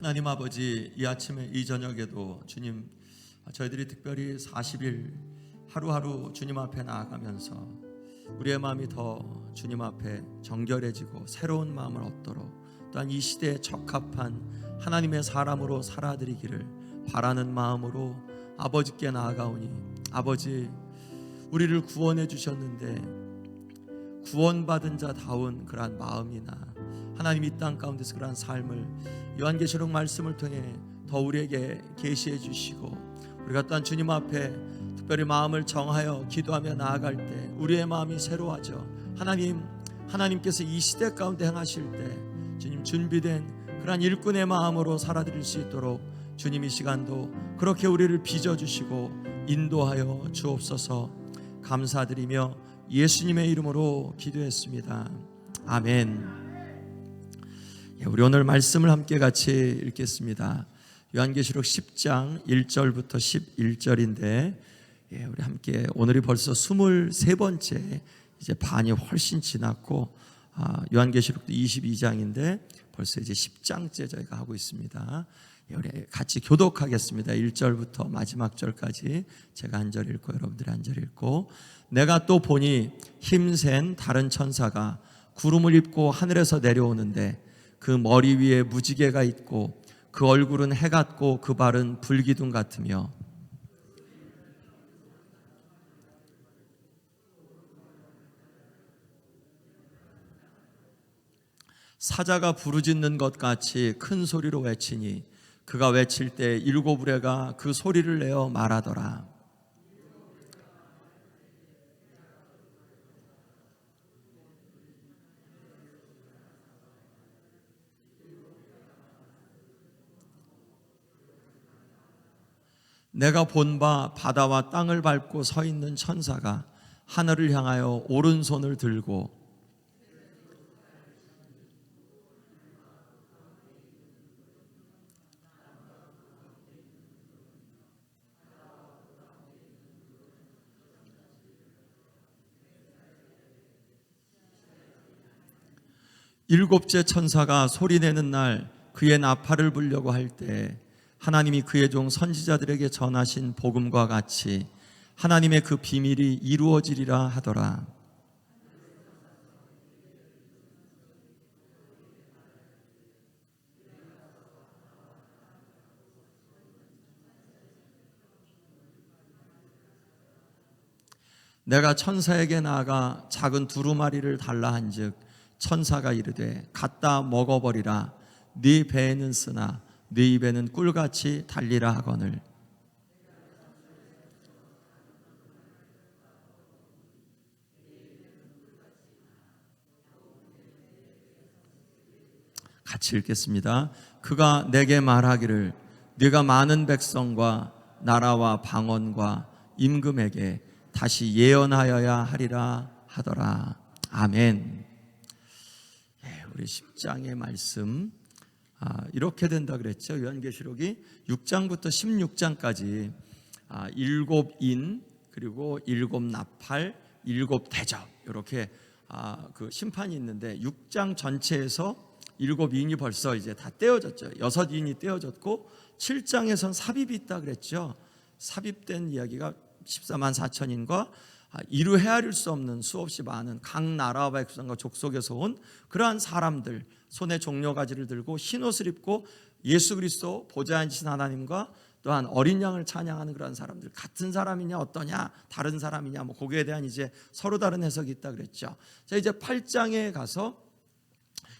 하나님 아버지, 이 아침에 이 저녁에도 주님, 저희들이 특별히 40일 하루하루 주님 앞에 나아가면서 우리의 마음이 더 주님 앞에 정결해지고 새로운 마음을 얻도록, 또한 이 시대에 적합한 하나님의 사람으로 살아드리기를 바라는 마음으로 아버지께 나아가오니, 아버지, 우리를 구원해 주셨는데 구원받은 자다운 그러한 마음이나 하나님 이 땅 가운데서 그러한 삶을 요한계시록 말씀을 통해 더 우리에게 계시해 주시고, 우리가 또한 주님 앞에 특별히 마음을 정하여 기도하며 나아갈 때 우리의 마음이 새로워져 하나님께서 이 시대 가운데 행하실 때 주님 준비된 그러한 일꾼의 마음으로 살아드릴 수 있도록 주님 이 시간도 그렇게 우리를 빚어주시고 인도하여 주옵소서. 감사드리며 예수님의 이름으로 기도했습니다. 아멘. 우리 오늘 말씀을 함께 같이 읽겠습니다. 요한계시록 10장 1절부터 11절인데, 우리 함께 오늘이 벌써 23번째, 이제 반이 훨씬 지났고, 요한계시록도 22장인데 벌써 이제 10장째 저희가 하고 있습니다. 우리 같이 교독하겠습니다. 1절부터 마지막 절까지 제가 한 절 읽고 여러분들이 한 절 읽고, 내가 또 보니 힘센 다른 천사가 구름을 입고 하늘에서 내려오는데 그 머리 위에 무지개가 있고 그 얼굴은 해 같고 그 발은 불기둥 같으며 사자가 부르짖는 것 같이 큰 소리로 외치니 그가 외칠 때 일곱 우레가 그 소리를 내어 말하더라. 내가 본 바 바다와 땅을 밟고 서 있는 천사가 하늘을 향하여 오른손을 들고 일곱째 천사가 소리내는 날 그의 나팔을 불려고 할 때 하나님이 그의 종 선지자들에게 전하신 복음과 같이 하나님의 그 비밀이 이루어지리라 하더라. 내가 천사에게 나아가 작은 두루마리를 달라 한즉 천사가 이르되 갖다 먹어버리라. 네 배에는 쓰나 네 입에는 꿀같이 달리라 하거늘. 같이 읽겠습니다. 그가 내게 말하기를 네가 많은 백성과 나라와 방언과 임금에게 다시 예언하여야 하리라 하더라. 아멘. 우리 10장의 말씀 이렇게 된다 그랬죠. 요한계시록이 6장부터 16장까지 일곱 인, 그리고 일곱 나팔, 일곱 대접, 이렇게 그 심판이 있는데 6장 전체에서 일곱 인이 벌써 이제 다 떼어졌죠. 6인이 떼어졌고 7장에선 삽입이 있다 그랬죠. 삽입된 이야기가 14만 4천인과 이루 헤아릴 수 없는 수없이 많은 각 나라와 백성과 족속에서 온 그러한 사람들, 손에 종려가지를 들고 흰옷을 입고 예수 그리스도 보좌에 앉으신 하나님과 또한 어린 양을 찬양하는 그러한 사람들, 같은 사람이냐 어떠냐 다른 사람이냐 거기에 대한 이제 서로 다른 해석이 있다 그랬죠. 자, 이제 8장에 가서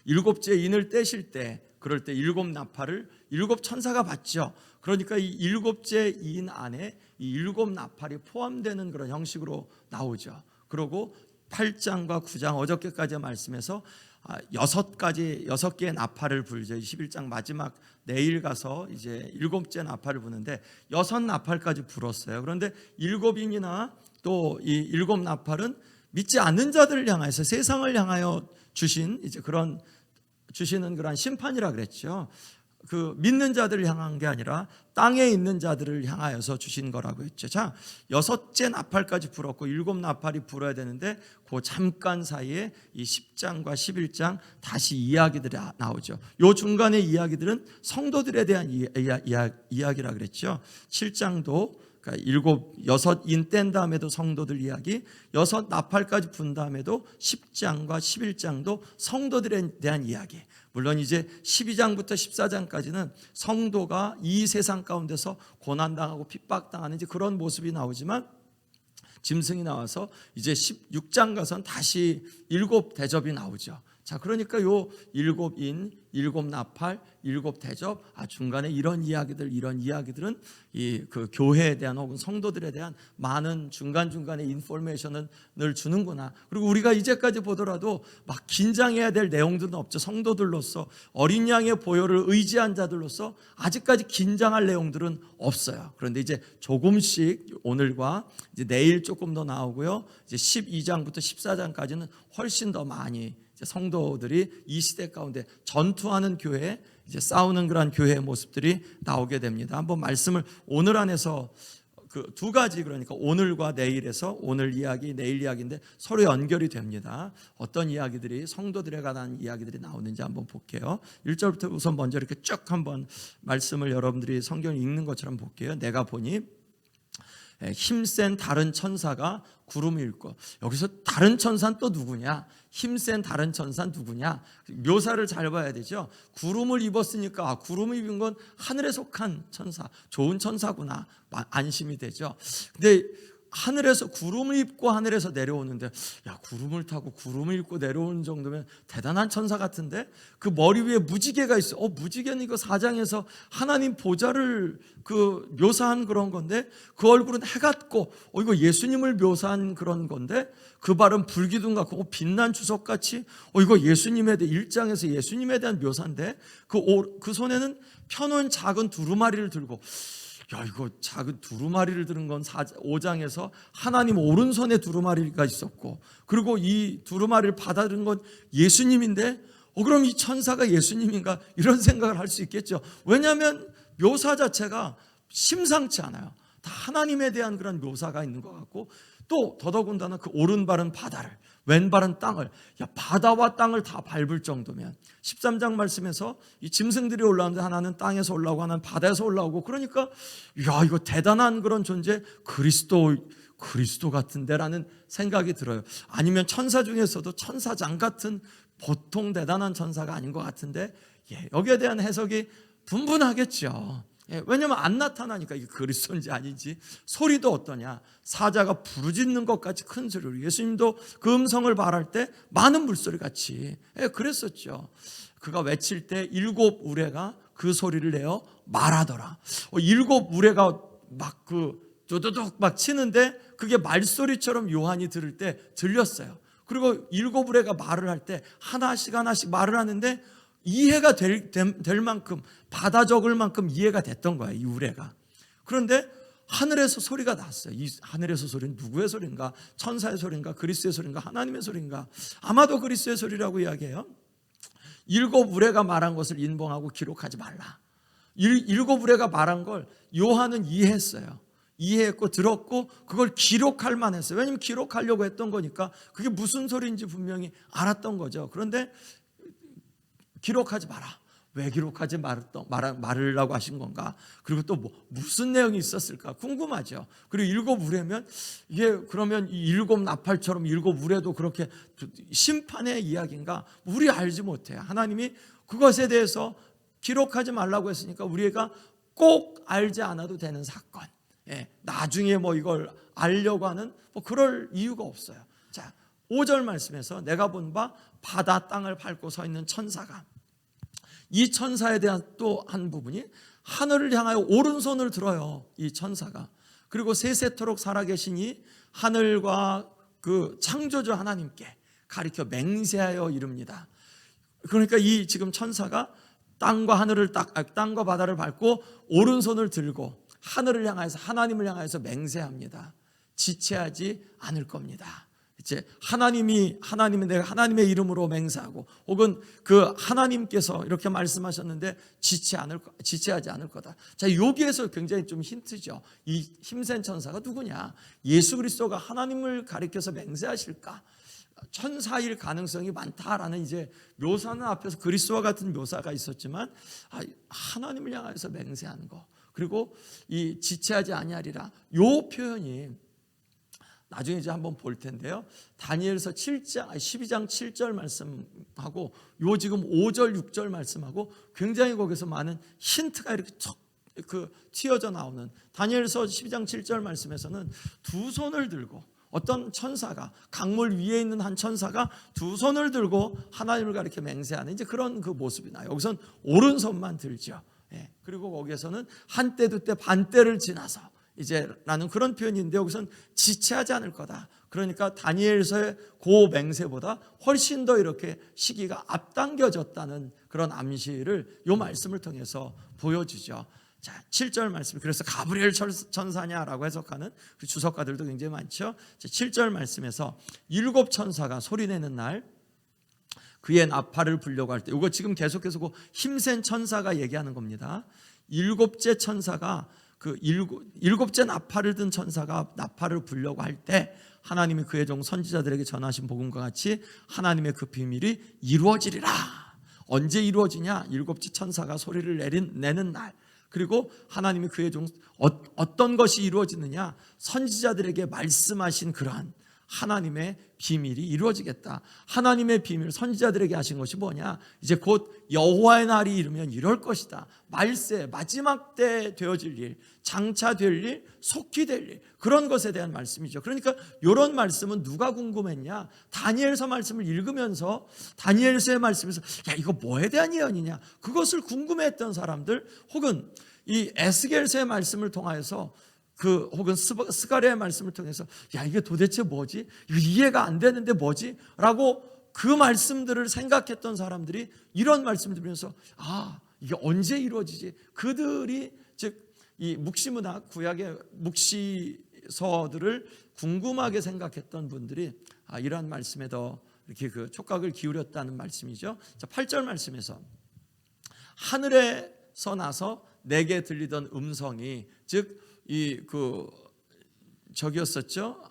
일곱째 인을 떼실 때, 그럴 때 일곱 나팔을 일곱 천사가 받죠. 그러니까 이 일곱째 인 안에 이 일곱 나팔이 포함되는 그런 형식으로 나오죠. 그리고 8장과 9장 어저께까지의 말씀에서 6개의 나팔을 불죠. 11장 마지막 내일 가서 이제 일곱째 나팔을 부는데 6나팔까지 불었어요. 그런데 일곱인이나 또 이 일곱 나팔은 믿지 않는 자들을 향해서 세상을 향하여 주시는 그런 심판이라 그랬죠. 그 믿는 자들을 향한 게 아니라 땅에 있는 자들을 향하여서 주신 거라고 했죠. 자, 6째 나팔까지 불었고 7 나팔이 불어야 되는데 그 잠깐 사이에 이 10장과 11장 다시 이야기들이 나오죠. 요 중간의 이야기들은 성도들에 대한 이야기라 그랬죠. 7장도 그러니까 6인 뗀 다음에도 성도들 이야기, 6 나팔까지 분 다음에도 10장과 11장도 성도들에 대한 이야기. 물론 이제 12장부터 14장까지는 성도가 이 세상 가운데서 고난당하고 핍박당하는 이제 그런 모습이 나오지만 짐승이 나와서 이제 16장 가서는 다시 7 대접이 나오죠. 자, 그러니까 요 7인, 7 나팔, 7 대접, 중간에 이런 이야기들은 이 그 교회에 대한 혹은 성도들에 대한 많은 중간중간에 인포메이션을 주는구나. 그리고 우리가 이제까지 보더라도 막 긴장해야 될 내용들은 없죠. 성도들로서 어린 양의 보혈을 의지한 자들로서 아직까지 긴장할 내용들은 없어요. 그런데 이제 조금씩 오늘과 이제 내일 조금 더 나오고요. 이제 12장부터 14장까지는 훨씬 더 많이 성도들이 이 시대 가운데 전투하는 교회, 이제 싸우는 그런 교회의 모습들이 나오게 됩니다. 한번 말씀을 오늘 안에서 그 2가지, 그러니까 오늘과 내일에서 오늘 이야기, 내일 이야기인데 서로 연결이 됩니다. 어떤 이야기들이 성도들에 관한 이야기들이 나오는지 한번 볼게요. 1절부터 우선 먼저 이렇게 쭉 한번 말씀을 여러분들이 성경을 읽는 것처럼 볼게요. 내가 보니 힘센 다른 천사가 구름을 읽고, 여기서 다른 천사는 또 누구냐? 힘센 다른 천사는 누구냐? 묘사를 잘 봐야 되죠. 구름을 입었으니까 구름을 입은 건 하늘에 속한 천사, 좋은 천사구나, 안심이 되죠. 근데 하늘에서 구름을 입고 하늘에서 내려오는데, 야, 구름을 타고 구름을 입고 내려오는 정도면 대단한 천사 같은데, 그 머리 위에 무지개가 있어. 무지개는 이거 4장에서 하나님 보좌를 그 묘사한 그런 건데, 그 얼굴은 해 같고, 이거 예수님을 묘사한 그런 건데, 그 발은 불기둥 같고 빛난 주석같이, 이거 예수님에 대해 1장에서 예수님에 대한 묘사인데, 그 손에는 펴놓은 작은 두루마리를 들고, 야, 이거 작은 두루마리를 들은 건 5장에서 하나님 오른손에 두루마리가 있었고, 그리고 이 두루마리를 받아들인 건 예수님인데, 그럼 이 천사가 예수님인가? 이런 생각을 할 수 있겠죠. 왜냐하면 묘사 자체가 심상치 않아요. 다 하나님에 대한 그런 묘사가 있는 것 같고, 또 더더군다나 그 오른발은 바다를, 왼발은 땅을, 바다와 땅을 다 밟을 정도면, 13장 말씀에서 이 짐승들이 올라오는데 하나는 땅에서 올라오고 하나는 바다에서 올라오고, 그러니까 야, 이거 대단한 그런 존재, 그리스도 같은데라는 생각이 들어요. 아니면 천사 중에서도 천사장 같은 보통 대단한 천사가 아닌 것 같은데, 여기에 대한 해석이 분분하겠죠. 왜냐하면 안 나타나니까 이게 그리스도인지 아닌지. 소리도 어떠냐? 사자가 부르짖는 것 같이 큰 소리로, 예수님도 그 음성을 말할 때 많은 물소리 같이 그랬었죠. 그가 외칠 때 7 우레가 그 소리를 내어 말하더라. 7 우레가 막 두두둑 막 치는데 그게 말소리처럼 요한이 들을 때 들렸어요. 그리고 7 우레가 말을 할 때 하나씩 말을 하는데 이해가 될 만큼, 받아 적을 만큼 이해가 됐던 거예요, 이 우레가. 그런데 하늘에서 소리가 났어요. 이 하늘에서 소리는 누구의 소리인가? 천사의 소리인가? 그리스도의 소리인가? 하나님의 소리인가? 아마도 그리스도의 소리라고 이야기해요. 7 우레가 말한 것을 인봉하고 기록하지 말라. 7 우레가 말한 걸 요한은 이해했어요. 이해했고 들었고 그걸 기록할 만했어요. 왜냐하면 기록하려고 했던 거니까 그게 무슨 소리인지 분명히 알았던 거죠. 그런데 기록하지 마라. 왜 기록하지 말으라고 하신 건가? 그리고 또 무슨 내용이 있었을까? 궁금하죠. 그리고 7 우레면 이게 그러면 이 7 나팔처럼 7 우레도 그렇게 심판의 이야기인가? 우리 알지 못해요. 하나님이 그것에 대해서 기록하지 말라고 했으니까 우리가 꼭 알지 않아도 되는 사건. 나중에 이걸 알려고 하는 그럴 이유가 없어요. 자, 5절 말씀에서 내가 본 바 바다 땅을 밟고 서 있는 천사가, 이 천사에 대한 또 한 부분이 하늘을 향하여 오른손을 들어요. 이 천사가. 그리고 세세토록 살아계시니 하늘과 그 창조주 하나님께 가리켜 맹세하여 이릅니다. 그러니까 이 지금 천사가 땅과 바다를 밟고 오른손을 들고 하늘을 향해서, 하나님을 향해서 맹세합니다. 지체하지 않을 겁니다. 이제 하나님이 내가 하나님의 이름으로 맹세하고, 혹은 그 하나님께서 이렇게 말씀하셨는데 지체하지 않을 거다. 자, 여기에서 굉장히 좀 힌트죠. 이 힘센 천사가 누구냐? 예수 그리스도가 하나님을 가리켜서 맹세하실까? 천사일 가능성이 많다라는 이제 묘사는 앞에서 그리스도와 같은 묘사가 있었지만, 하나님을 향해서 맹세하는 거, 그리고 이 지체하지 아니하리라, 요 표현이 나중에 이제 한번 볼 텐데요. 다니엘서 12장 7절 말씀하고 요 지금 5절 6절 말씀하고 굉장히 거기서 많은 힌트가 이렇게 튀어져 나오는, 다니엘서 12장 7절 말씀에서는 두 손을 들고 어떤 천사가, 강물 위에 있는 한 천사가 두 손을 들고 하나님을 가리켜 맹세하는 이제 그런 그 모습이 나요. 여기선 오른손만 들죠. 예. 그리고 거기에서는 한때 두때 반때를 지나서 이제 라는 그런 표현인데, 여기선 지체하지 않을 거다. 그러니까 다니엘서의 그 맹세보다 훨씬 더 이렇게 시기가 앞당겨졌다는 그런 암시를 이 말씀을 통해서 보여주죠. 자, 7절 말씀, 그래서 가브리엘 천사냐라고 해석하는 주석가들도 굉장히 많죠. 7절 말씀에서 일곱 천사가 소리내는 날 그의 나팔을 불려고 할 때, 이거 지금 계속해서 그 힘센 천사가 얘기하는 겁니다. 일곱째 천사가 일곱째 나팔을 든 천사가 나팔을 불려고 할 때 하나님이 그의 종 선지자들에게 전하신 복음과 같이 하나님의 그 비밀이 이루어지리라. 언제 이루어지냐? 일곱째 천사가 소리를 내는 날. 그리고 하나님이 그의 종 어떤 것이 이루어지느냐? 선지자들에게 말씀하신 그러한 하나님의 비밀이 이루어지겠다. 하나님의 비밀, 선지자들에게 하신 것이 뭐냐? 이제 곧 여호와의 날이 이르면 이럴 것이다. 말세, 마지막 때 되어질 일, 장차 될 일, 속히 될 일, 그런 것에 대한 말씀이죠. 그러니까 이런 말씀은 누가 궁금했냐? 다니엘서 말씀을 읽으면서 다니엘서의 말씀에서 야, 이거 뭐에 대한 예언이냐? 그것을 궁금해했던 사람들, 혹은 이 에스겔서의 말씀을 통하여서 혹은 스가랴의 말씀을 통해서 야, 이게 도대체 뭐지? 이해가 안 되는데 뭐지? 라고 그 말씀들을 생각했던 사람들이 이런 말씀을 들으면서 이게 언제 이루어지지? 그들이 즉 이 묵시문학, 구약의 묵시서들을 궁금하게 생각했던 분들이 이러한 말씀에 더 이렇게 그 촉각을 기울였다는 말씀이죠. 자, 8절 말씀에서 하늘에서 나서 내게 들리던 음성이, 즉 저기였었죠.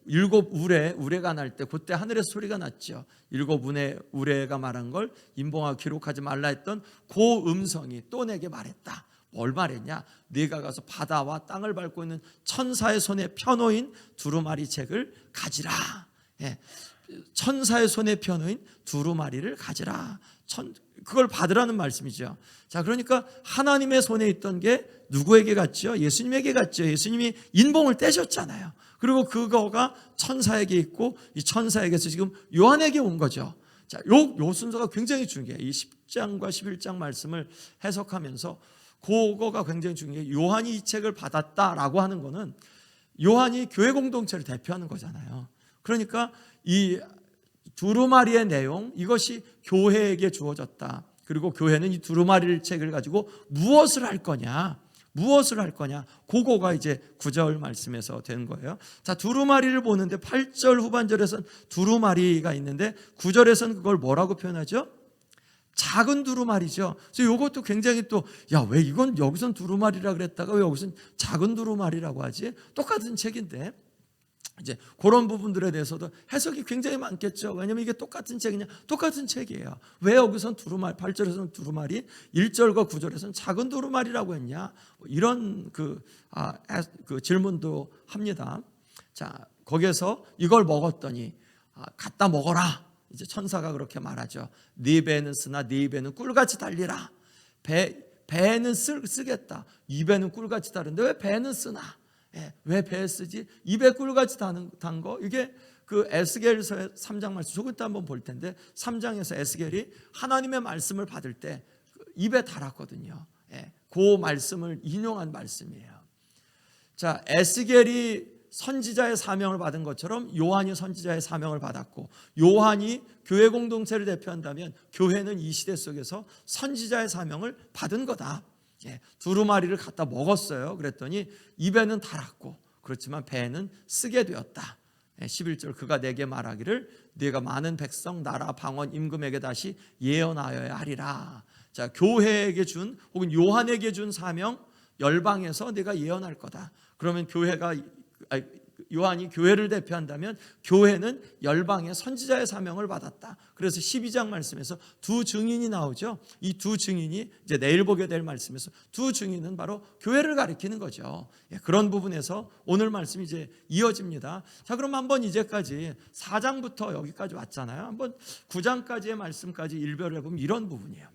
일곱 우레가 날 때, 그때 하늘에서 소리가 났죠. 일곱 우레가 말한 걸 인봉하고 기록하지 말라 했던 그 음성이 또 내게 말했다. 뭘 말했냐? 네가 가서 바다와 땅을 밟고 있는 천사의 손에 펴놓인 두루마리 책을 가지라. 천사의 손에 펴놓인 두루마리를 가지라. 그걸 받으라는 말씀이죠. 자, 그러니까 하나님의 손에 있던 게 누구에게 갔죠? 예수님에게 갔죠. 예수님이 인봉을 떼셨잖아요. 그리고 그거가 천사에게 있고, 이 천사에게서 지금 요한에게 온 거죠. 자, 요 순서가 굉장히 중요해요. 이 10장과 11장 말씀을 해석하면서 그거가 굉장히 중요해요. 요한이 이 책을 받았다라고 하는 거는 요한이 교회 공동체를 대표하는 거잖아요. 그러니까 이 두루마리의 내용, 이것이 교회에게 주어졌다. 그리고 교회는 이 두루마리 책을 가지고 무엇을 할 거냐? 그거가 이제 9절 말씀에서 된 거예요. 자, 두루마리를 보는데 8절 후반절에서는 두루마리가 있는데 9절에서는 그걸 뭐라고 표현하죠? 작은 두루마리죠. 그래서 이것도 굉장히 또 왜 이건 여기선 두루마리라 그랬다가 왜 여기선 작은 두루마리라고 하지? 똑같은 책인데. 이제 그런 부분들에 대해서도 해석이 굉장히 많겠죠. 왜냐하면 이게 똑같은 책이냐? 똑같은 책이에요. 왜 여기선 두루마리, 8절에서는 두루마리, 1절과 9절에서는 작은 두루마리라고 했냐? 이런 그 질문도 합니다. 자, 거기에서 이걸 먹었더니 갖다 먹어라. 이제 천사가 그렇게 말하죠. 네 배는 쓰나 네 입에는 꿀같이 달리라. 배는 쓰겠다. 입에는 꿀같이 다른데 왜 배는 쓰나? 왜 배에 쓰지? 입에 꿀같이 단 거, 이게 그 에스겔서의 3장 말씀, 조금 이따 한번 볼 텐데 3장에서 에스겔이 하나님의 말씀을 받을 때 입에 달았거든요. 그 말씀을 인용한 말씀이에요. 자, 에스겔이 선지자의 사명을 받은 것처럼 요한이 선지자의 사명을 받았고, 요한이 교회 공동체를 대표한다면 교회는 이 시대 속에서 선지자의 사명을 받은 거다. 두루마리를 갖다 먹었어요. 그랬더니 입에는 달았고, 그렇지만 배는 쓰게 되었다. 11절 그가 내게 말하기를 네가 많은 백성 나라 방언 임금에게 다시 예언하여야 하리라. 자, 교회에게 준 혹은 요한에게 준 사명, 열방에서 내가 예언할 거다. 그러면 요한이 교회를 대표한다면 교회는 열방의 선지자의 사명을 받았다. 그래서 12장 말씀에서 두 증인이 나오죠. 이 두 증인이 이제 내일 보게 될 말씀에서 두 증인은 바로 교회를 가리키는 거죠. 그런 부분에서 오늘 말씀이 이제 이어집니다. 자, 그럼 한번 이제까지 4장부터 여기까지 왔잖아요. 한번 9장까지의 말씀까지 일별을 해보면 이런 부분이에요.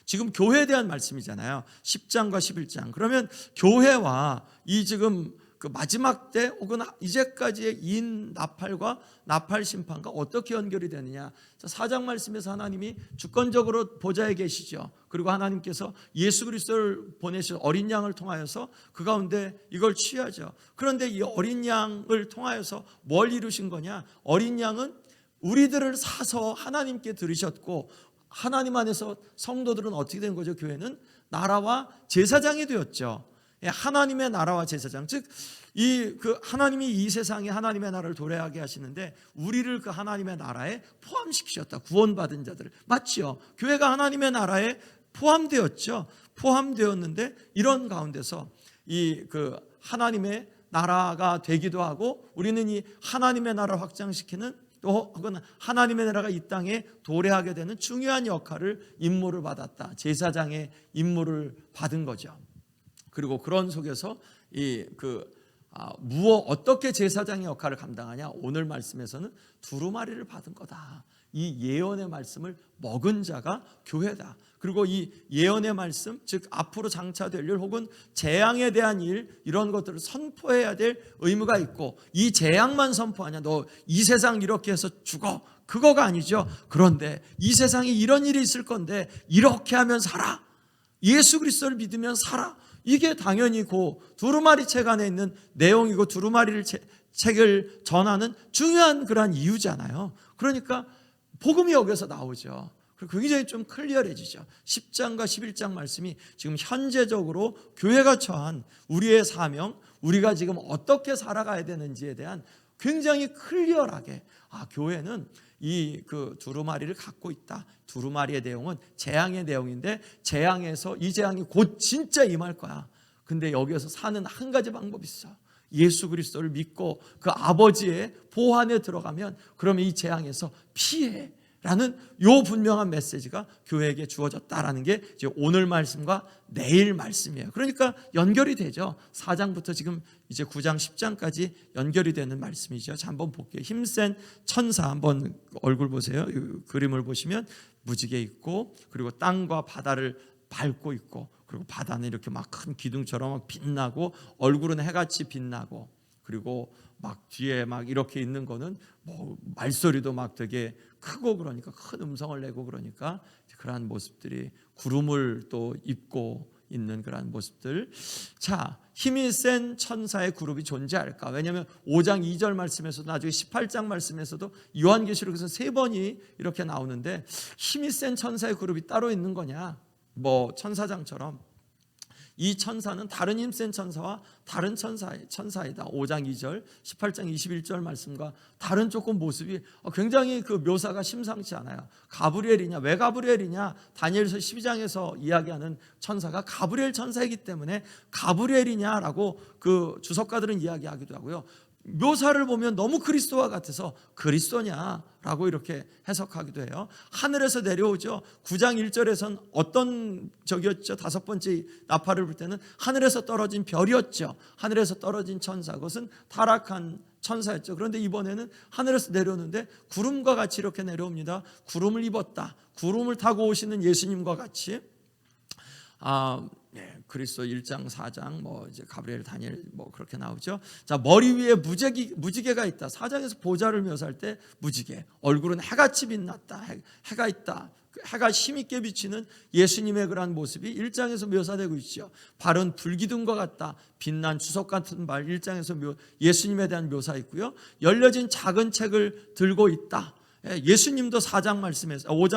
지금 교회에 대한 말씀이잖아요. 10장과 11장. 그러면 교회와 이 지금 그 마지막 때 혹은 이제까지의 인 나팔과 나팔 심판과 어떻게 연결이 되느냐. 4장 말씀에서 하나님이 주권적으로 보좌에 계시죠. 그리고 하나님께서 예수 그리스도를 보내신 어린 양을 통하여서 그 가운데 이걸 취하죠. 그런데 이 어린 양을 통하여서 뭘 이루신 거냐. 어린 양은 우리들을 사서 하나님께 들으셨고, 하나님 안에서 성도들은 어떻게 된 거죠? 교회는 나라와 제사장이 되었죠. 하나님의 나라와 제사장, 즉 하나님이 이 세상에 하나님의 나라를 도래하게 하시는데 우리를 그 하나님의 나라에 포함시키셨다. 구원받은 자들을. 맞지요? 교회가 하나님의 나라에 포함되었죠. 포함되었는데 이런 가운데서 하나님의 나라가 되기도 하고, 우리는 이 하나님의 나라를 확장시키는 또 혹은 하나님의 나라가 이 땅에 도래하게 되는 중요한 임무를 받았다. 제사장의 임무를 받은 거죠. 그리고 그런 속에서 어떻게 제사장의 역할을 감당하냐? 오늘 말씀에서는 두루마리를 받은 거다. 이 예언의 말씀을 먹은 자가 교회다. 그리고 이 예언의 말씀, 즉 앞으로 장차될 일 혹은 재앙에 대한 일, 이런 것들을 선포해야 될 의무가 있고, 이 재앙만 선포하냐? 너 이 세상 이렇게 해서 죽어, 그거가 아니죠. 그런데 이 세상에 이런 일이 있을 건데 이렇게 하면 살아, 예수 그리스도를 믿으면 살아, 이게 당연히 두루마리 책 안에 있는 내용이고 두루마리 책을 전하는 중요한 그러한 이유잖아요. 그러니까 복음이 여기서 나오죠. 그리고 굉장히 좀 클리어해지죠. 10장과 11장 말씀이 지금 현재적으로 교회가 처한 우리의 사명, 우리가 지금 어떻게 살아가야 되는지에 대한 굉장히 클리어하게, 교회는 두루마리를 갖고 있다. 두루마리의 내용은 재앙의 내용인데, 재앙에서 이 재앙이 곧 진짜 임할 거야. 근데 여기에서 사는 한 가지 방법이 있어. 예수 그리스도를 믿고 그 아버지의 보호 안에 들어가면, 그러면 이 재앙에서 피해 라는 요 분명한 메시지가 교회에게 주어졌다라는 게 이제 오늘 말씀과 내일 말씀이에요. 그러니까 연결이 되죠. 4장부터 지금 이제 9장 10장까지 연결이 되는 말씀이죠. 자, 한번 볼게요. 힘센 천사, 한번 얼굴 보세요. 이 그림을 보시면 무지개 있고, 그리고 땅과 바다를 밟고 있고, 그리고 바다는 이렇게 막 큰 기둥처럼 막 빛나고, 얼굴은 해같이 빛나고, 그리고 막 뒤에 막 이렇게 있는 거는 뭐 말소리도 막 되게 크고, 그러니까 큰 음성을 내고, 그러니까 그러한 모습들이, 구름을 또 입고 있는 그러한 모습들. 자, 힘이 센 천사의 그룹이 존재할까? 왜냐하면 5장 2절 말씀에서도, 나중에 18장 말씀에서도, 요한계시록에서 3번이 이렇게 나오는데, 힘이 센 천사의 그룹이 따로 있는 거냐? 뭐 천사장처럼. 이 천사는 다른 힘센 천사와 다른 천사이다. 5장 2절, 18장 21절 말씀과 다른 조금 모습이 굉장히 그 묘사가 심상치 않아요. 가브리엘이냐? 왜 가브리엘이냐? 다니엘서 12장에서 이야기하는 천사가 가브리엘 천사이기 때문에 가브리엘이냐라고 그 주석가들은 이야기하기도 하고요. 묘사를 보면 너무 그리스도와 같아서 그리스도냐라고 이렇게 해석하기도 해요. 하늘에서 내려오죠. 9장 1절에선 어떤 적이었죠? 5번째 나팔을 불 때는 하늘에서 떨어진 별이었죠. 하늘에서 떨어진 천사, 그것은 타락한 천사였죠. 그런데 이번에는 하늘에서 내려오는데 구름과 같이 이렇게 내려옵니다. 구름을 입었다. 구름을 타고 오시는 예수님과 같이. 그리스도 1장 4장 뭐 이제 가브리엘 다니엘 뭐 그렇게 나오죠. 자, 머리 위에 무지개가 있다. 4장에서 보좌를 묘사할 때 무지개, 얼굴은 해같이 빛났다. 해가 있다. 해가 힘있게 비치는 예수님의 그러한 모습이 1장에서 묘사되고 있죠. 발은 불기둥과 같다. 빛난 주석 같은 발, 1장에서 예수님에 대한 묘사 있고요. 열려진 작은 책을 들고 있다. 예수님도 5장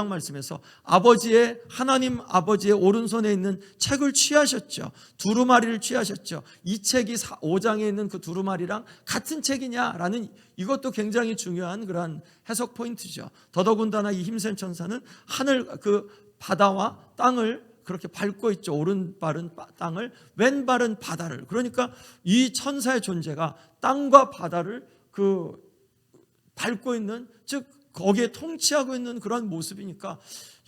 말씀에서 하나님 아버지의 오른손에 있는 책을 취하셨죠. 두루마리를 취하셨죠. 이 책이 5장에 있는 그 두루마리랑 같은 책이냐라는 이것도 굉장히 중요한 그러한 해석 포인트죠. 더더군다나 이 힘센 천사는 하늘 그 바다와 땅을 그렇게 밟고 있죠. 오른발은 땅을, 왼발은 바다를. 그러니까 이 천사의 존재가 땅과 바다를 밟고 있는, 즉 거기에 통치하고 있는 그런 모습이니까,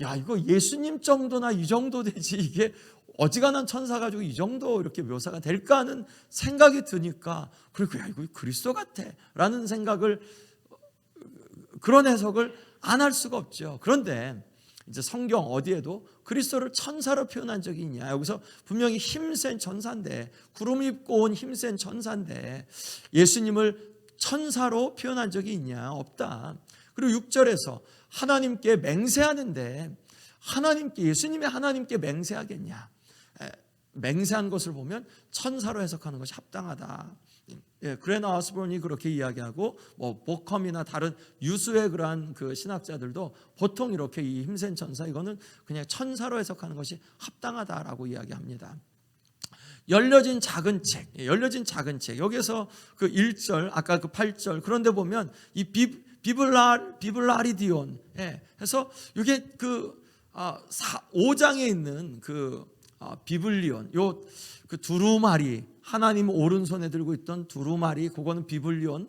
야, 이거 예수님 정도나 이 정도 되지, 이게 어지간한 천사 가지고 이 정도 이렇게 묘사가 될까 하는 생각이 드니까, 그리고 야, 이거 그리스도 같아 라는 생각을, 그런 해석을 안 할 수가 없죠. 그런데 이제 성경 어디에도 그리스도를 천사로 표현한 적이 있냐? 여기서 분명히 힘센 천사인데, 구름 입고 온 힘센 천사인데 예수님을 천사로 표현한 적이 있냐? 없다. 그리고 6절에서 하나님께 맹세하는데, 예수님이 하나님께 맹세하겠냐? 맹세한 것을 보면 천사로 해석하는 것이 합당하다. 그레나 아스본이 그렇게 이야기하고, 보컴이나 다른 유수의 그러한 그 신학자들도 보통 이렇게 이 힘센 천사, 이거는 그냥 천사로 해석하는 것이 합당하다라고 이야기합니다. 열려진 작은 책, 여기서 그 1절, 아까 그 8절, 그런데 보면 이 비블라리디온 해서 이게 5장에 있는 비블리온, 그 두루마리, 하나님 오른손에 들고 있던 두루마리, 그거는 비블리온,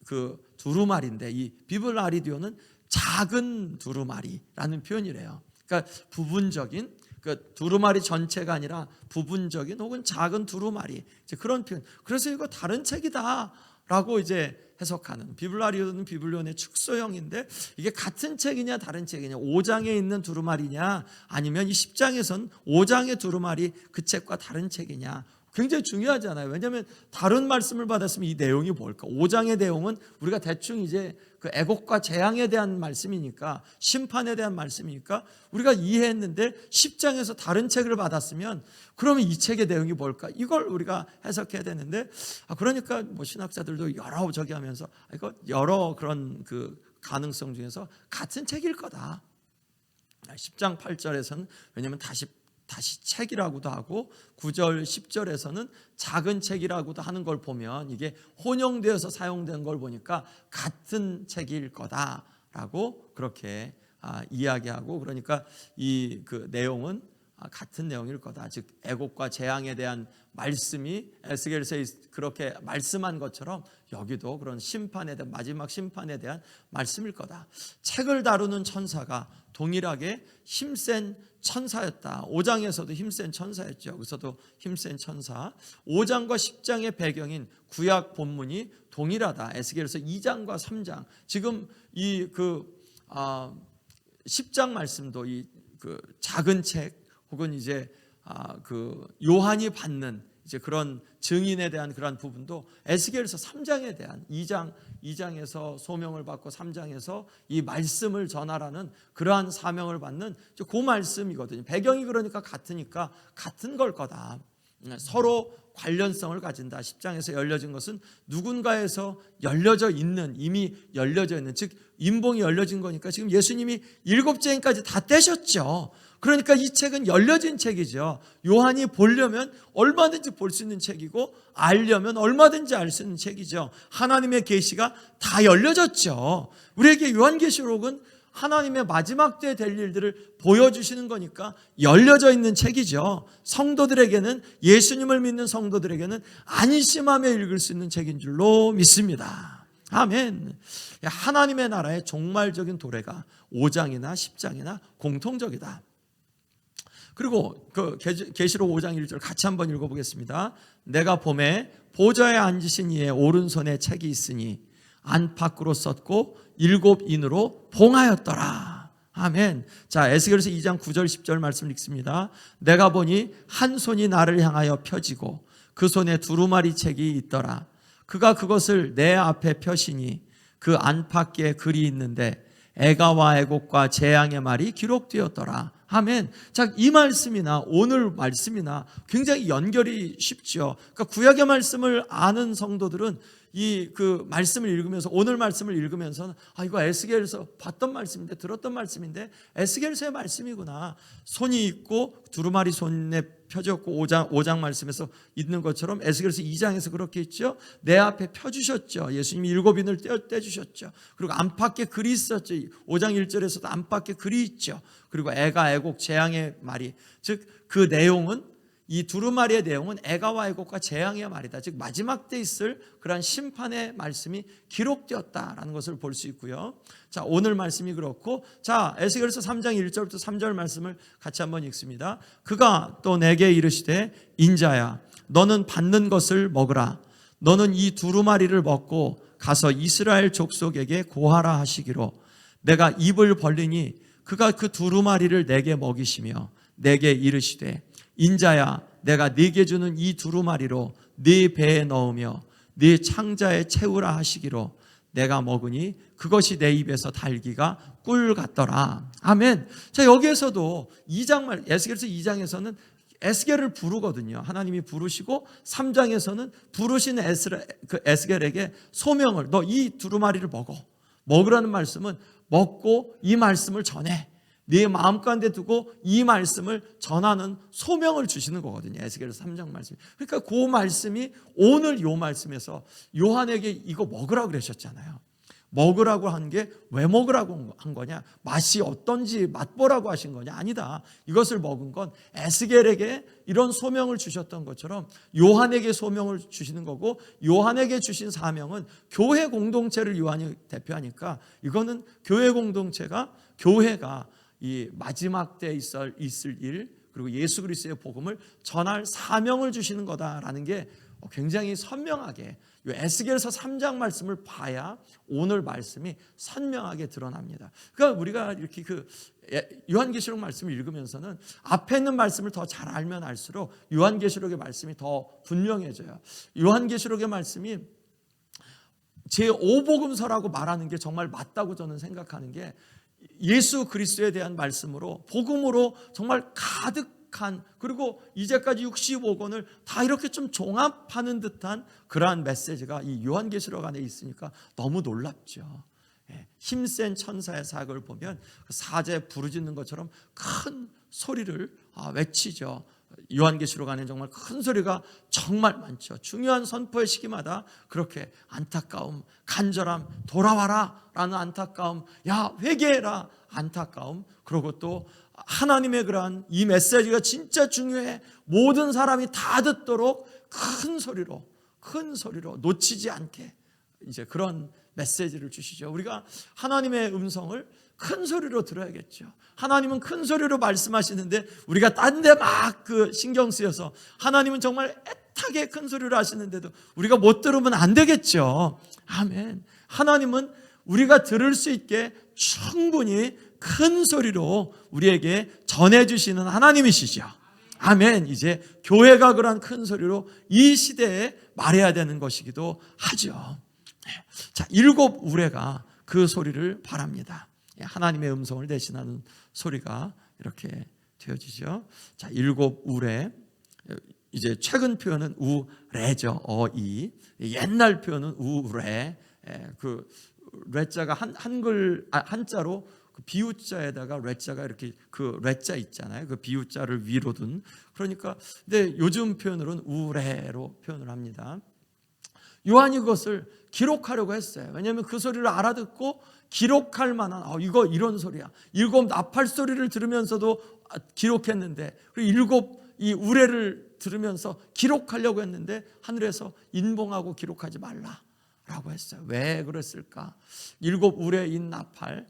그 두루마리인데, 이 비블라리디온은 작은 두루마리라는 표현이래요. 그러니까 부분적인, 그 두루마리 전체가 아니라 부분적인 혹은 작은 두루마리, 이제 그런 표현. 그래서 이거 다른 책이다라고 이제 해석하는, 비블라리온은 비블리온의 축소형인데, 이게 같은 책이냐 다른 책이냐, 5장에 있는 두루마리냐 아니면 이 10장에선 5장의 두루마리 그 책과 다른 책이냐, 굉장히 중요하잖아요. 왜냐하면 다른 말씀을 받았으면 이 내용이 뭘까? 5장의 내용은 우리가 대충 이제 그 애곡과 재앙에 대한 말씀이니까, 심판에 대한 말씀이니까 우리가 이해했는데, 10장에서 다른 책을 받았으면 그러면 이 책의 내용이 뭘까? 이걸 우리가 해석해야 되는데, 그러니까 신학자들도 여러 그런 그 가능성 중에서 같은 책일 거다. 10장 8절에서는 왜냐하면 다시 책이라고도 하고, 9절 10절에서는 작은 책이라고도 하는 걸 보면 이게 혼용되어서 사용된 걸 보니까 같은 책일 거다라고 그렇게 이야기하고, 그러니까 이 그 내용은 같은 내용일 거다. 즉 애곡과 재앙에 대한 말씀이 에스겔서에 그렇게 말씀한 것처럼 여기도 그런 심판에 대한, 마지막 심판에 대한 말씀일 거다. 책을 다루는 천사가 동일하게 힘센 천사였다. 5장에서도 힘센 천사였죠. 여기서도 힘센 천사. 5장과 10장의 배경인 구약 본문이 동일하다. 에스겔서 2장과 3장. 지금 이 10장 말씀도 이 작은 책, 혹은 이제 그 요한이 받는 이제 그런 증인에 대한 그런 부분도 에스겔서 3장에 대한 2장에서 소명을 받고 3장에서 이 말씀을 전하라는 그러한 사명을 받는 그 말씀이거든요. 배경이 그러니까 같으니까 같은 걸 거다. 서로 관련성을 가진다. 10장에서 열려진 것은 누군가에서 열려져 있는, 이미 열려져 있는, 즉 인봉이 열려진 거니까 지금 예수님이 7장까지 다 떼셨죠. 그러니까 이 책은 열려진 책이죠. 요한이 보려면 얼마든지 볼 수 있는 책이고, 알려면 얼마든지 알 수 있는 책이죠. 하나님의 계시가 다 열려졌죠. 우리에게 요한계시록은 하나님의 마지막 때에 될 일들을 보여주시는 거니까 열려져 있는 책이죠. 성도들에게는, 예수님을 믿는 성도들에게는 안심하며 읽을 수 있는 책인 줄로 믿습니다. 아멘. 하나님의 나라의 종말적인 도래가 5장이나 10장이나 공통적이다. 그리고 그 계시록 5장 1절 같이 한번 읽어보겠습니다. 내가 봄에 보좌에 앉으신 이의 오른손에 책이 있으니 안팎으로 썼고 7인으로 봉하였더라. 아멘. 자, 에스겔서 2장 9절 10절 말씀 읽습니다. 내가 보니 한 손이 나를 향하여 펴지고 그 손에 두루마리 책이 있더라. 그가 그것을 내 앞에 펴시니 그 안팎에 글이 있는데 애가와 애곡과 재앙의 말이 기록되었더라. 아멘. 자, 이 말씀이나 오늘 말씀이나 굉장히 연결이 쉽죠. 그러니까 구약의 말씀을 아는 성도들은 이 그 말씀을 읽으면서, 오늘 말씀을 읽으면서는 이거 에스겔에서 봤던 말씀인데, 들었던 말씀인데 에스겔서의 말씀이구나. 손이 있고 두루마리 손에 펴졌고 5장 말씀에서 있는 것처럼 에스겔서 2장에서 그렇게 있죠. 내 앞에 펴주셨죠. 예수님이 7인을 떼주셨죠. 그리고 안팎에 글이 있었죠. 5장 1절에서도 안팎에 글이 있죠. 그리고 애가, 애곡, 재앙의 말이, 즉 그 내용은, 이 두루마리의 내용은 애가와 애곡과 재앙의 말이다. 즉 마지막 때 있을 그러한 심판의 말씀이 기록되었다라는 것을 볼 수 있고요. 자, 오늘 말씀이 그렇고, 자, 에스겔서 3장 1절부터 3절 말씀을 같이 한번 읽습니다. 그가 또 내게 이르시되 인자야, 너는 받는 것을 먹으라. 너는 이 두루마리를 먹고 가서 이스라엘 족속에게 고하라 하시기로 내가 입을 벌리니 그가 그 두루마리를 내게 먹이시며 내게 이르시되 인자야, 내가 네게 주는 이 두루마리로 네 배에 넣으며 네 창자에 채우라 하시기로 내가 먹으니 그것이 내 입에서 달기가 꿀 같더라. 아멘. 자, 여기에서도 에스겔서 2장에서는 에스겔을 부르거든요. 하나님이 부르시고 3장에서는 부르신 에스겔에게 소명을, 너 이 두루마리를 먹으라는 말씀은 먹고 이 말씀을 전해. 네 마음 가운데 두고 이 말씀을 전하는 소명을 주시는 거거든요. 에스겔서 3장 말씀이. 그러니까 그 말씀이 오늘 요 말씀에서 요한에게 이거 먹으라고 그러셨잖아요. 먹으라고 한 게 왜 먹으라고 한 거냐? 맛이 어떤지 맛보라고 하신 거냐? 아니다. 이것을 먹은 건 에스겔에게 이런 소명을 주셨던 것처럼 요한에게 소명을 주시는 거고, 요한에게 주신 사명은 교회 공동체를 요한이 대표하니까 이거는 교회 공동체가, 교회가 이 마지막 때에 있을 일, 그리고 예수 그리스도의 복음을 전할 사명을 주시는 거다라는 게 굉장히 선명하게, 이 에스겔서 3장 말씀을 봐야 오늘 말씀이 선명하게 드러납니다. 그러니까 우리가 이렇게 그 요한계시록 말씀을 읽으면서는 앞에 있는 말씀을 더 잘 알면 알수록 요한계시록의 말씀이 더 분명해져요. 요한계시록의 말씀이 제5복음서라고 말하는 게 정말 맞다고 저는 생각하는 게, 예수 그리스도에 대한 말씀으로, 복음으로 정말 가득한, 그리고 이제까지 65권을 다 이렇게 좀 종합하는 듯한 그러한 메시지가 이 요한계시록 안에 있으니까 너무 놀랍죠. 힘센 천사의 사역을 보면 사제 부르짖는 것처럼 큰 소리를 외치죠. 요한계시록 안에 정말 큰 소리가 정말 많죠. 중요한 선포의 시기마다 그렇게 안타까움, 간절함, 돌아와라 라는 안타까움, 야 회개해라 안타까움, 그리고 또 하나님의 그러한 이 메시지가 진짜 중요해, 모든 사람이 다 듣도록 큰 소리로 놓치지 않게 이제 그런 메시지를 주시죠. 우리가 하나님의 음성을 큰 소리로 들어야겠죠. 하나님은 큰 소리로 말씀하시는데 우리가 딴 데 막 그 신경 쓰여서, 하나님은 정말 애타게 큰 소리로 하시는데도 우리가 못 들으면 안 되겠죠. 아멘. 하나님은 우리가 들을 수 있게 충분히 큰 소리로 우리에게 전해주시는 하나님이시죠. 아멘. 이제 교회가 그런 큰 소리로 이 시대에 말해야 되는 것이기도 하죠. 자, 7 우레가 그 소리를 바랍니다. 하나님의 음성을 대신하는 소리가 이렇게 되어지죠. 자, 7 우레. 이제 최근 표현은 우레죠. 어이. 옛날 표현은 우레. 그 레자가 한자로 그 비우자에다가 레자가 이렇게 그 레자 있잖아요. 그 비우자를 위로 둔. 그러니까 근데 요즘 표현으로는 우레로 표현을 합니다. 요한이 그것을 기록하려고 했어요. 왜냐하면 그 소리를 알아듣고 기록할 만한, 이거 이런 소리야. 7 나팔 소리를 들으면서도 기록했는데, 그리고 7 이 우레를 들으면서 기록하려고 했는데 하늘에서 인봉하고 기록하지 말라라고 했어요. 왜 그랬을까? 7 우레인 나팔,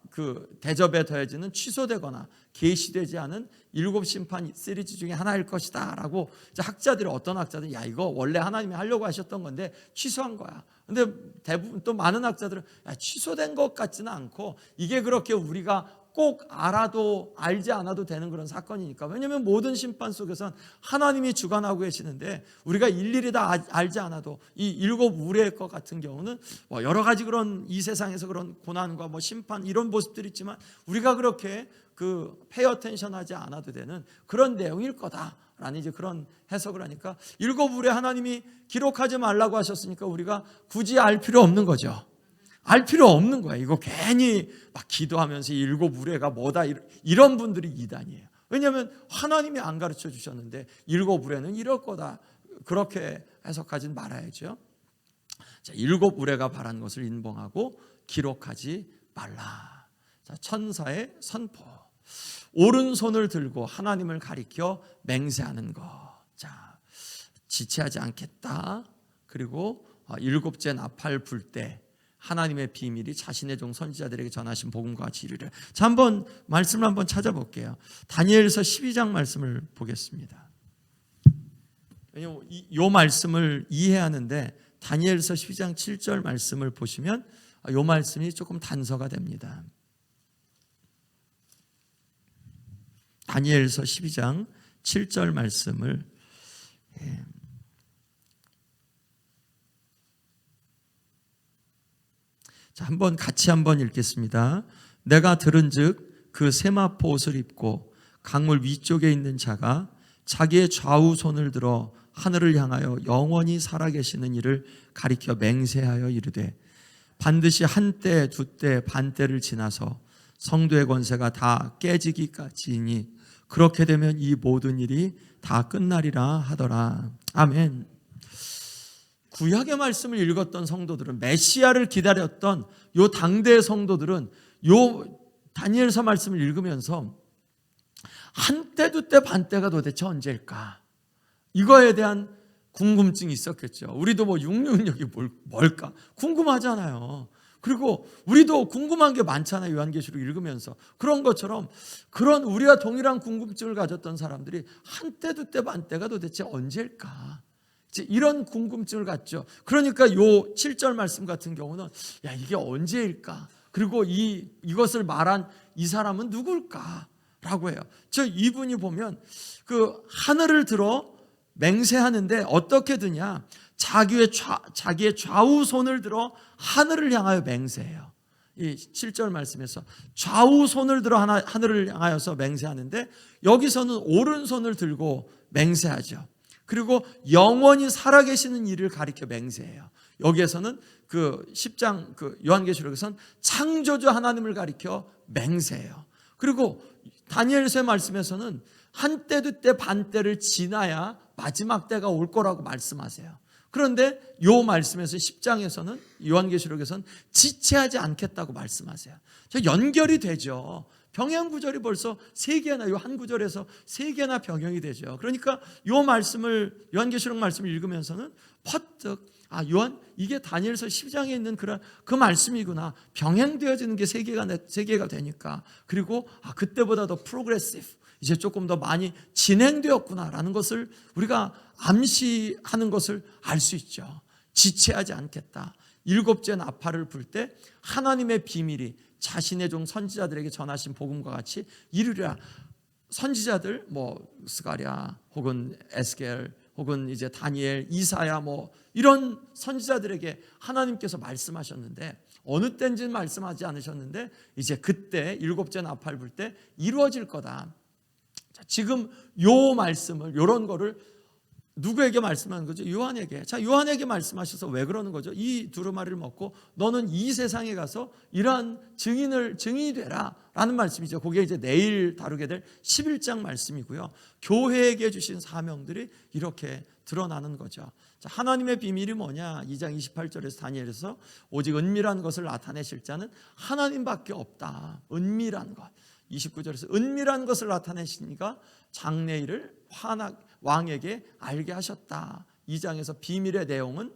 그 대접에 더해지는 취소되거나 계시되지 않은 7 심판 시리즈 중에 하나일 것이다 라고 학자들이, 어떤 학자들은 야 이거 원래 하나님이 하려고 하셨던 건데 취소한 거야. 근데 대부분 또 많은 학자들은 취소된 것 같지는 않고, 이게 그렇게 우리가 꼭 알아도 알지 않아도 되는 그런 사건이니까. 왜냐하면 모든 심판 속에선 하나님이 주관하고 계시는데 우리가 일일이 다 알지 않아도 이 일곱 우레의 것 같은 경우는 여러 가지 그런 이 세상에서 그런 고난과 심판 이런 모습들이 있지만 우리가 그렇게 페이 어텐션 하지 않아도 되는 그런 내용일 거다라는 이제 그런 해석을 하니까 일곱 우레 하나님이 기록하지 말라고 하셨으니까 우리가 굳이 알 필요 없는 거죠. 알 필요 없는 거야. 이거 괜히 막 기도하면서 일곱 우레가 뭐다 이런 분들이 이단이에요. 왜냐하면 하나님이 안 가르쳐 주셨는데 일곱 우레는 이럴 거다 그렇게 해석하진 말아야죠. 자, 일곱 우레가 바란 것을 인봉하고 기록하지 말라. 자, 천사의 선포. 오른손을 들고 하나님을 가리켜 맹세하는 것. 자, 지체하지 않겠다. 그리고 일곱째 나팔 불 때 하나님의 비밀이 자신의 종 선지자들에게 전하신 복음과 같이 이르리라. 자, 한번 말씀을 한번 찾아볼게요. 다니엘서 12장 말씀을 보겠습니다. 왜냐하면 이 말씀을 이해하는데 다니엘서 12장 7절 말씀을 보시면 이 말씀이 조금 단서가 됩니다. 다니엘서 12장 7절 말씀을 자, 같이 한번 읽겠습니다. 내가 들은즉 그 세마포 옷을 입고 강물 위쪽에 있는 자가 자기의 좌우 손을 들어 하늘을 향하여 영원히 살아계시는 이를 가리켜 맹세하여 이르되 반드시 한때 두때 반때를 지나서 성도의 권세가 다 깨지기까지이니 그렇게 되면 이 모든 일이 다 끝나리라 하더라. 아멘. 구약의 말씀을 읽었던 성도들은, 메시아를 기다렸던 요 당대의 성도들은 요 다니엘서 말씀을 읽으면서 한때 두때 반때가 도대체 언제일까? 이거에 대한 궁금증이 있었겠죠. 우리도 666이 뭘까? 궁금하잖아요. 그리고 우리도 궁금한 게 많잖아요. 요한계시록 읽으면서. 그런 것처럼 그런 우리와 동일한 궁금증을 가졌던 사람들이 한때 두때 반때가 도대체 언제일까? 이런 궁금증을 갖죠. 그러니까 요 7절 말씀 같은 경우는 이게 언제일까? 그리고 이것을 말한 이 사람은 누굴까? 라고 해요. 이분이 보면 하늘을 들어 맹세하는데 어떻게 드냐? 자기의 좌우 손을 들어 하늘을 향하여 맹세해요. 이 7절 말씀에서 좌우 손을 들어 하늘을 향하여서 맹세하는데 여기서는 오른손을 들고 맹세하죠. 그리고 영원히 살아계시는 이를 가리켜 맹세해요. 여기에서는 10장 요한계시록에서는 창조주 하나님을 가리켜 맹세해요. 그리고 다니엘서의 말씀에서는 한때 두때 반때를 지나야 마지막 때가 올 거라고 말씀하세요. 그런데 요 말씀에서 10장에서는 요한계시록에서는 지체하지 않겠다고 말씀하세요. 연결이 되죠. 병행 구절이 벌써 3개나 요 한 구절에서 3개나 병행이 되죠. 그러니까 요 말씀을 요한계시록 말씀을 읽으면서는 퍼뜩 이게 다니엘서 10장에 있는 그 말씀이구나. 병행되어지는 게 3개가 되니까. 그리고 그때보다 더 프로그레시브, 이제 조금 더 많이 진행되었구나라는 것을 우리가 암시하는 것을 알 수 있죠. 지체하지 않겠다. 7째 나팔을 불 때 하나님의 비밀이 자신의 종 선지자들에게 전하신 복음과 같이 이르리라. 선지자들 스가랴 혹은 에스겔 혹은 이제 다니엘, 이사야 이런 선지자들에게 하나님께서 말씀하셨는데 어느 때인지는 말씀하지 않으셨는데 이제 그때 7째 나팔 불 때 이루어질 거다. 지금 요 말씀을 요런 거를 누구에게 말씀하는 거죠? 요한에게. 요한에게 말씀하셔서 왜 그러는 거죠? 이 두루마리를 먹고 너는 이 세상에 가서 이러한 증인이 되라 라는 말씀이죠. 그게 이제 내일 다루게 될 11장 말씀이고요. 교회에게 주신 사명들이 이렇게 드러나는 거죠. 하나님의 비밀이 뭐냐? 2장 28절에서 다니엘에서 오직 은밀한 것을 나타내실 자는 하나님밖에 없다. 은밀한 것. 29절에서 은밀한 것을 나타내시니까 장래일을 왕에게 알게 하셨다. 2장에서 비밀의 내용은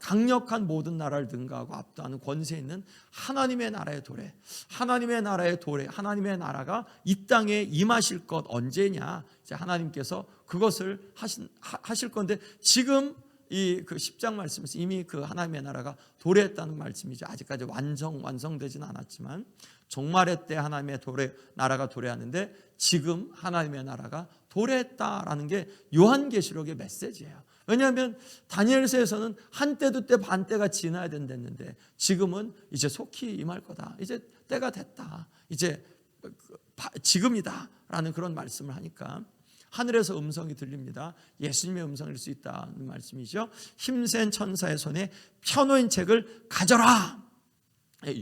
강력한 모든 나라를 능가하고 압도하는 권세 있는 하나님의 나라의 도래. 하나님의 나라의 도래, 하나님의 나라가 이 땅에 임하실 것 언제냐? 이제 하나님께서 그것을 하실 건데 지금 이 10장 말씀에서 이미 하나님의 나라가 도래했다는 말씀이죠. 아직까지 완성되지는 않았지만 종말의 때 하나님의 나라가 도래하는데 지금 하나님의 나라가 도래했다라는 게 요한계시록의 메시지예요. 왜냐하면 다니엘서에서는 한때도 때 반때가 지나야 된다는데 지금은 이제 속히 임할 거다. 이제 때가 됐다. 이제 지금이다 라는 그런 말씀을 하니까 하늘에서 음성이 들립니다. 예수님의 음성일 수 있다는 말씀이죠. 힘센 천사의 손에 펴놓은 책을 가져라.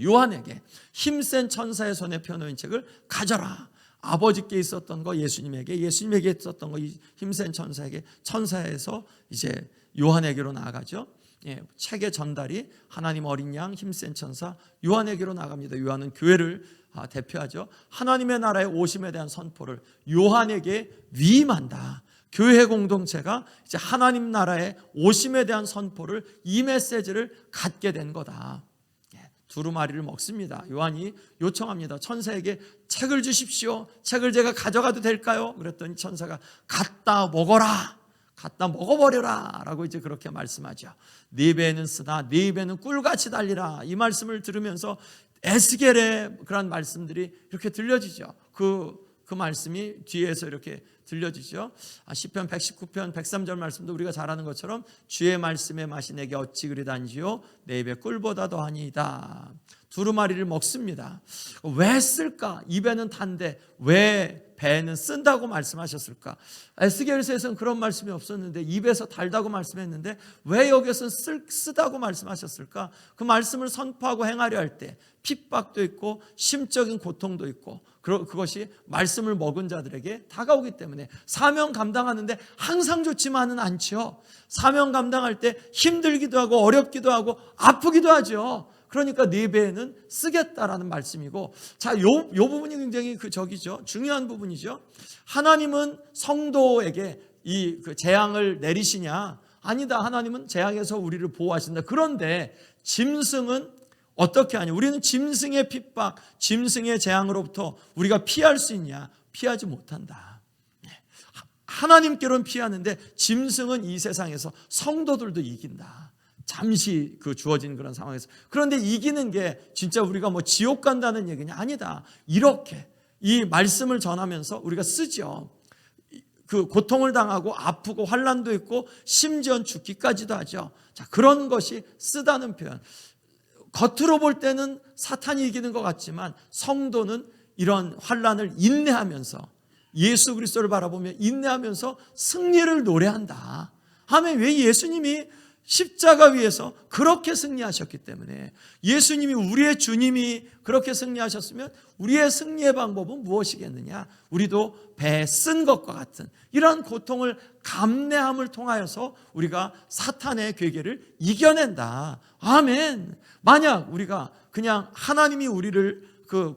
요한에게 힘센 천사의 손에 펴놓은 책을 가져라. 아버지께 있었던 거 예수님에게 있었던 거 힘센 천사에게, 천사에서 이제 요한에게로 나아가죠. 책의 전달이 하나님 어린 양 힘센 천사 요한에게로 나갑니다. 요한은 교회를 대표하죠. 하나님의 나라의 오심에 대한 선포를 요한에게 위임한다. 교회 공동체가 이제 하나님 나라의 오심에 대한 선포를, 이 메시지를 갖게 된 거다. 두루마리를 먹습니다. 요한이 요청합니다. 천사에게 책을 주십시오. 책을 제가 가져가도 될까요? 그랬더니 천사가 갖다 먹어라. 갖다 먹어버려라 라고 이제 그렇게 말씀하죠. 네 배는 쓰나 네 입에는 꿀같이 달리라. 이 말씀을 들으면서 에스겔의 그런 말씀들이 이렇게 들려지죠. 그 말씀이 뒤에서 이렇게 들려지죠. 시편 119편 103절 말씀도 우리가 잘 아는 것처럼 주의 말씀의 맛이 내게 어찌 그리 단지요 내 입에 꿀보다 더하니이다. 두루마리를 먹습니다. 왜 쓸까? 입에는 단데 왜 배는 쓴다고 말씀하셨을까? 에스겔서에서는 그런 말씀이 없었는데 입에서 달다고 말씀했는데 왜 여기서 쓰다고 말씀하셨을까? 그 말씀을 선포하고 행하려 할 때 핍박도 있고 심적인 고통도 있고 그것이 말씀을 먹은 자들에게 다가오기 때문에 사명 감당하는데 항상 좋지만은 않죠. 사명 감당할 때 힘들기도 하고 어렵기도 하고 아프기도 하죠. 그러니까 네 배에는 쓰겠다라는 말씀이고, 자, 요 부분이 굉장히 중요한 부분이죠. 하나님은 성도에게 그 재앙을 내리시냐? 아니다. 하나님은 재앙에서 우리를 보호하신다. 그런데 짐승은 어떻게 하냐? 우리는 짐승의 핍박, 짐승의 재앙으로부터 우리가 피할 수 있냐? 피하지 못한다. 하나님께로는 피하는데 짐승은 이 세상에서 성도들도 이긴다. 잠시 주어진 그런 상황에서. 그런데 이기는 게 진짜 우리가 지옥 간다는 얘기냐? 아니다. 이렇게 이 말씀을 전하면서 우리가 쓰죠. 고통을 당하고 아프고 환난도 있고 심지어 죽기까지도 하죠. 자, 그런 것이 쓰다는 표현. 겉으로 볼 때는 사탄이 이기는 것 같지만 성도는 이런 환난을 인내하면서 예수 그리스도를 바라보며 인내하면서 승리를 노래한다. 아멘. 왜? 예수님이 십자가 위에서 그렇게 승리하셨기 때문에, 예수님이 우리의 주님이 그렇게 승리하셨으면 우리의 승리의 방법은 무엇이겠느냐? 우리도 배 쓴 것과 같은 이러한 고통을 감내함을 통하여서 우리가 사탄의 괴계를 이겨낸다. 아멘. 만약 우리가 그냥 하나님이 우리를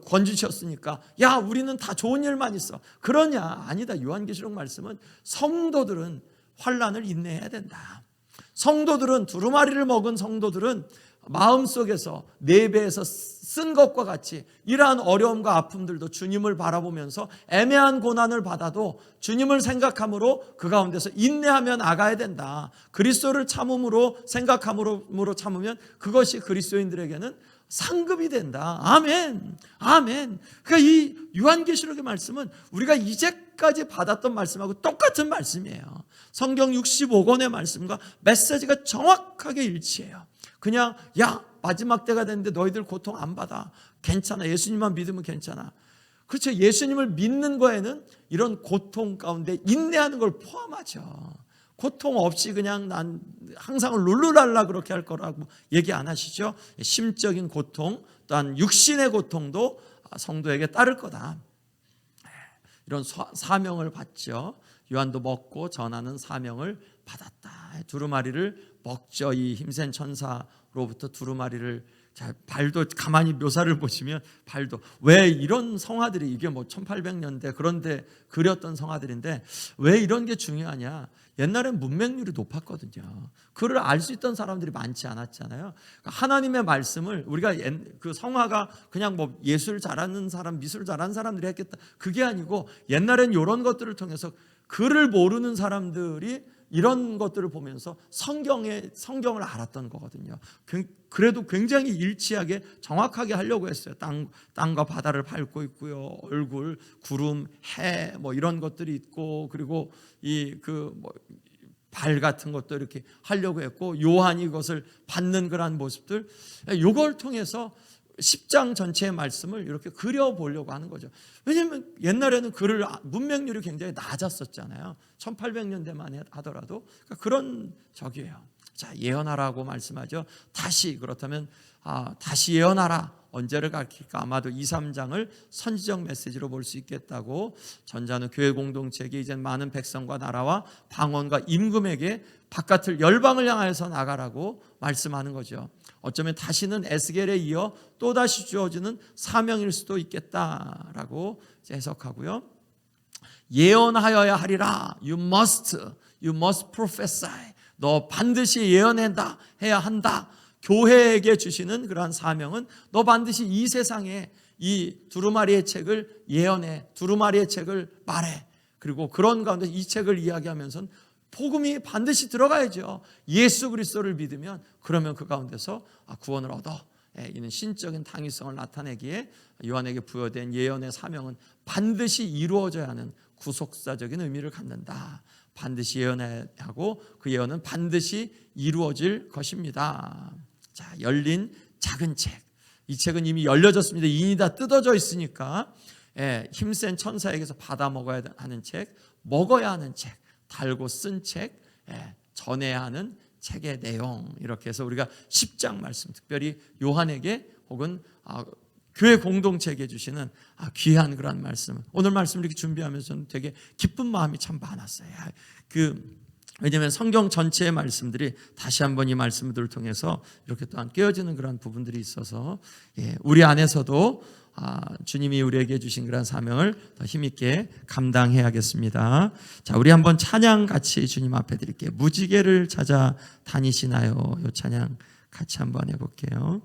건지셨으니까 야 우리는 다 좋은 일만 있어 그러냐? 아니다. 요한계시록 말씀은 성도들은 환난을 인내해야 된다. 성도들은, 두루마리를 먹은 성도들은 마음속에서 네 배에서 쓴 것과 같이 이러한 어려움과 아픔들도 주님을 바라보면서 애매한 고난을 받아도 주님을 생각함으로 그 가운데서 인내하며 나가야 된다. 그리스도를 참음으로 생각함으로 참으면 그것이 그리스도인들에게는 상급이 된다. 아멘. 아멘. 그러니까 이 요한계시록의 말씀은 우리가 이제까지 받았던 말씀하고 똑같은 말씀이에요. 성경 65권의 말씀과 메시지가 정확하게 일치해요. 그냥 야 마지막 때가 됐는데 너희들 고통 안 받아. 괜찮아. 예수님만 믿으면 괜찮아. 그렇죠. 예수님을 믿는 거에는 이런 고통 가운데 인내하는 걸 포함하죠. 고통 없이 그냥 난 항상 룰루랄라 그렇게 할 거라고 얘기 안 하시죠. 심적인 고통 또한 육신의 고통도 성도에게 따를 거다. 이런 사명을 받죠. 요한도 먹고 전하는 사명을 받았다. 두루마리를 먹죠. 이 힘센 천사로부터 두루마리를, 자, 발도 가만히 묘사를 보시면 발도, 왜 이런 성화들이, 이게 1800년대 그런데 그렸던 성화들인데 왜 이런 게 중요하냐? 옛날엔 문맹률이 높았거든요. 그를 알 수 있던 사람들이 많지 않았잖아요. 하나님의 말씀을 우리가 그 성화가 그냥 예술 잘하는 사람, 미술 잘하는 사람들이 했겠다, 그게 아니고 옛날엔 이런 것들을 통해서 글을 모르는 사람들이 이런 것들을 보면서 성경을 알았던 거거든요. 그래도 굉장히 일치하게 정확하게 하려고 했어요. 땅과 바다를 밟고 있고요. 얼굴, 구름, 해 뭐 이런 것들이 있고, 그리고 발 같은 것도 이렇게 하려고 했고, 요한이 이것을 받는 그러한 모습들, 이걸 통해서 10장 전체의 말씀을 이렇게 그려보려고 하는 거죠. 왜냐하면 옛날에는 문맹률이 굉장히 낮았었잖아요. 1800년대만 하더라도. 그러니까 그런 적이에요. 자, 예언하라고 말씀하죠. 그렇다면 다시 예언하라. 언제를 가르칠까? 아마도 2, 3장을 선지적 메시지로 볼 수 있겠다고, 전자는 교회 공동체에게 이제 많은 백성과 나라와 방언과 임금에게 바깥을 열방을 향하여서 나가라고 말씀하는 거죠. 어쩌면 다시는 에스겔에 이어 또다시 주어지는 사명일 수도 있겠다라고 해석하고요. 예언하여야 하리라. You must prophesy. 너 반드시 예언한다, 해야 한다. 교회에게 주시는 그러한 사명은 너 반드시 이 세상에 이 두루마리의 책을 예언해, 두루마리의 책을 말해. 그리고 그런 가운데 이 책을 이야기하면서 복음이 반드시 들어가야죠. 예수 그리스도를 믿으면, 그러면 그 가운데서 구원을 얻어. 이는 신적인 당위성을 나타내기에 요한에게 부여된 예언의 사명은 반드시 이루어져야 하는 구속사적인 의미를 갖는다. 반드시 예언해야 하고 그 예언은 반드시 이루어질 것입니다. 자, 열린 작은 책. 이 책은 이미 열려졌습니다. 인이 다 뜯어져 있으니까 힘센 천사에게서 받아 먹어야 하는 책, 먹어야 하는 책, 달고 쓴 책, 전해야 하는 책의 내용, 이렇게 해서 우리가 10장 말씀, 특별히 요한에게 혹은 교회 공동체에게 주시는 귀한 그런 말씀, 오늘 말씀을 이렇게 준비하면서 저는 되게 기쁜 마음이 참 많았어요. 왜냐하면 성경 전체의 말씀들이 다시 한번 이 말씀들을 통해서 이렇게 또한 깨어지는 그런 부분들이 있어서, 우리 안에서도 주님이 우리에게 주신 그런 사명을 더 힘있게 감당해야겠습니다. 자, 우리 한번 찬양 같이 주님 앞에 드릴게요. 무지개를 찾아 다니시나요? 이 찬양 같이 한번 해볼게요.